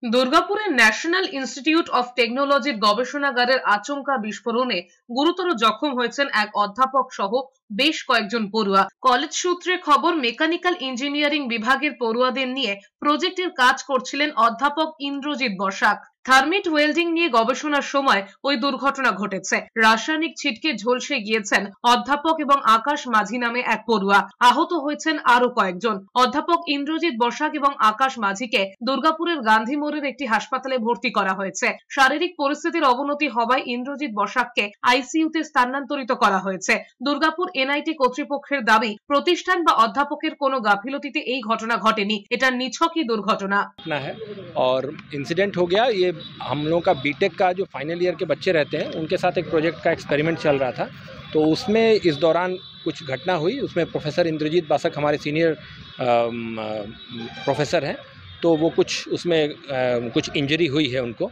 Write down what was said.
দুর্গাপুরের national institute of টেকনোলজির গবেষণাগারের আচমকা বিস্ফোরণে গুরুতর জখম হয়েছেন এক অধ্যাপক সহ বেশ কয়েকজন পড়ুয়া। কলেজ সূত্রে খবর, মেকানিক্যাল ইঞ্জিনিয়ারিং বিভাগের পড়ুয়াদের নিয়ে প্রজেক্টের কাজ করছিলেন অধ্যাপক ইন্দ্রজিৎ বসাক। থার্মিট ওয়েল্ডিং নিয়ে গবেষণার সময় ওই দুর্ঘটনা ঘটেছে। রাসায়নিক ছিটকে ঝলসে গিয়েছেন অধ্যাপক এবং আকাশ মাঝি নামে এক পড়ুয়া। আহত হয়েছেন আরো কয়েকজন। অধ্যাপক ইন্দ্রজিৎ বসাক এবং আকাশ মাঝিকে দুর্গাপুরের গান্ধী মোড়ের একটি হাসপাতালে ভর্তি করা হয়েছে। শারীরিক পরিস্থিতির অবনতি হওয়ায় ইন্দ্রজিৎ বসাককে আইসিইউতে স্থানান্তরিত করা হয়েছে। দুর্গাপুর এনআইটি কর্তৃপক্ষের দাবি, প্রতিষ্ঠান বা অধ্যাপকের কোনো গাফিলতিতে এই ঘটনা ঘটেনি। এটা নিছকই দুর্ঘটনা। और इंसिडेंट हो गया। ये हम लोगों का बीटेक का जो फाइनल ईयर के बच्चे रहते हैं उनके साथ एक प्रोजेक्ट का एक्सपेरिमेंट चल रहा था, तो उसमें इस दौरान कुछ घटना हुई। उसमें प्रोफेसर इंद्रजीत बासक हमारे सीनियर प्रोफेसर हैं, तो वो कुछ उसमें कुछ इंजरी हुई है उनको।